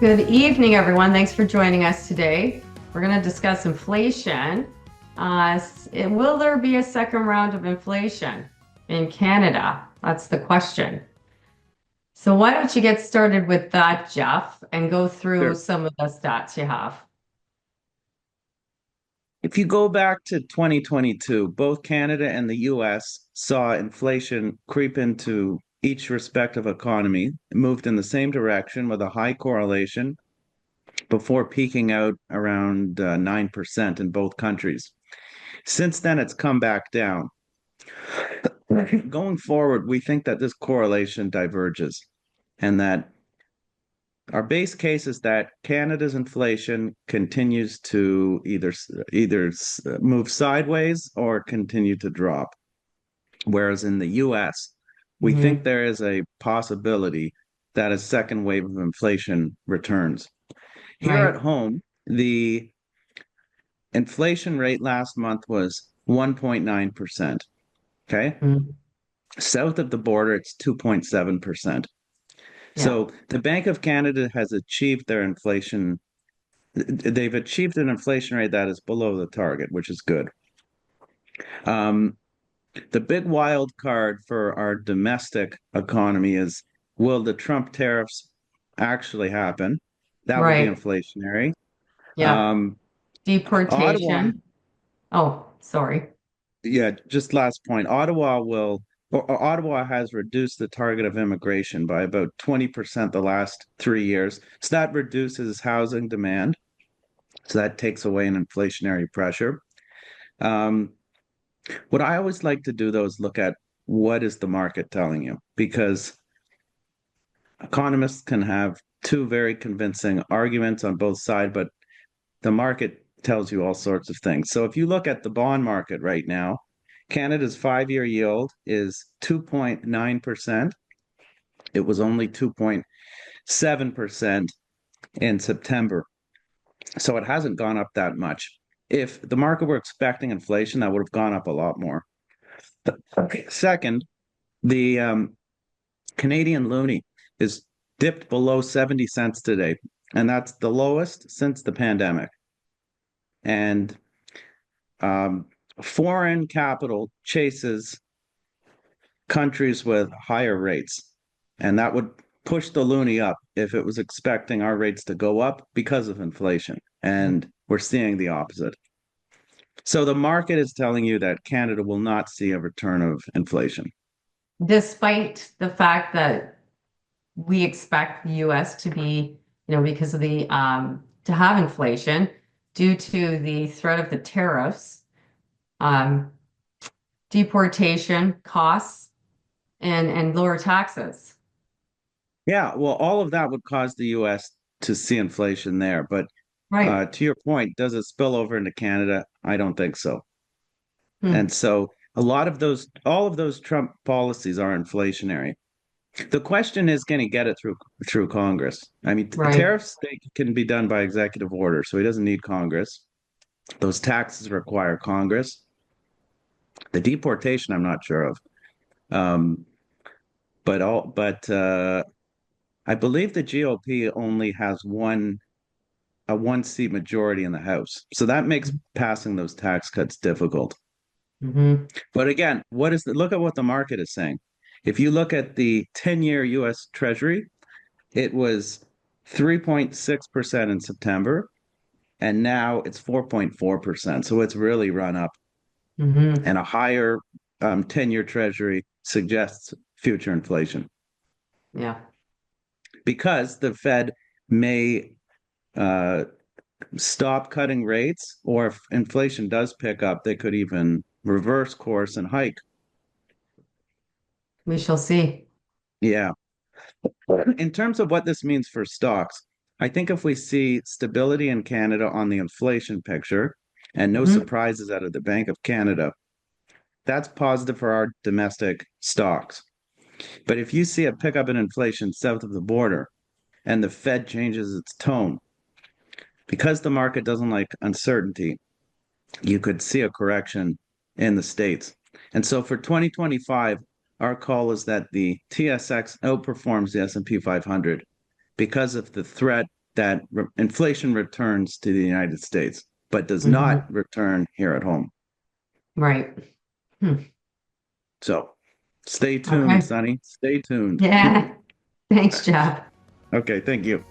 Good evening, everyone. Thanks for joining us today. We're going to discuss inflation. Will there be a second round of inflation in Canada? That's the question. So why don't you get started with that, Jeff, and go through Sure. some of the stats you have? If you go back to 2022, both Canada and the US saw inflation creep into each respective economy. It moved in the same direction with a high correlation before peaking out around 9% in both countries. Since then, it's come back down. Going forward, we think that this correlation diverges and that our base case is that Canada's inflation continues to either move sideways or continue to drop. Whereas in the US, we think Hmm. there is a possibility that a second wave of inflation returns. Here at Right. home, the inflation rate last month was 1.9%. Okay. Mm. South of the border, it's 2.7%. Yeah. So the Bank of Canada has achieved their inflation. They've achieved an inflation rate that is below the target, which is good. Um, the big wild card for our domestic economy is, will the Trump tariffs actually happen? That would be Right. inflationary. Yeah. Um, Ottawa, Deportation. Oh, sorry. yeah, just last point. Ottawa has reduced the target of immigration by about 20% the last 3 years. So that reduces housing demand. So that takes away an inflationary pressure. Um, what I always like to do though is look at what is the market telling you, because economists can have two very convincing arguments on both sides, but the market tells you all sorts of things. So if you look at the bond market right now, Canada's 5-year yield is 2.9%. It was only 2.7% in September. So it hasn't gone up that much. If the market were expecting inflation, that would have gone up a lot more. Okay. Second, the Canadian loonie is dipped below 70 cents today, and that's the lowest since the pandemic. And um, foreign capital chases countries with higher rates, and that would push the loonie up if it was expecting our rates to go up because of inflation. And we're seeing the opposite. So the market is telling you that Canada will not see a return of inflation. Despite the fact that we expect the US to be, because of the to have inflation due to the threat of the tariffs, um, deportation costs, and lower taxes. Yeah, well, all of that would cause the US to see inflation there. But Right. to your point, does it spill over into Canada? I don't think so. Hmm. And so all of those Trump policies are inflationary. The question is, can he get it through Congress? I mean, Right. tariffs they can be done by executive order, so he doesn't need Congress. Those taxes require Congress. The deportation, I'm not sure of. Um, but I believe the GOP only has a 1 seat majority in the House, so that makes passing those tax cuts difficult. Hmm. But again, look at what the market is saying. If you look at the 10-year US Treasury, it was 3.6% in September, and now it's 4.4%. So it's really run up, Hmm. and a higher 10-year Treasury suggests future inflation Yeah. because the Fed may uh, stop cutting rates, or if inflation does pick up, they could even reverse course and hike. We shall see. Yeah. In terms of what this means for stocks, I think if we see stability in Canada on the inflation picture and no Hmm. surprises out of the Bank of Canada, that's positive for our domestic stocks. But if you see a pickup in inflation south of the border and the Fed changes its tone, because the market doesn't like uncertainty, you could see a correction in the States. And so for 2025, our call is that the TSX outperforms the S&P 500 because of the threat that inflation returns to the United States, but does Mhm. not return here at home. Right. Hmm. So stay tuned, Okay. Sonny. Stay tuned. Yeah. Thanks, Jeff. Okay, thank you.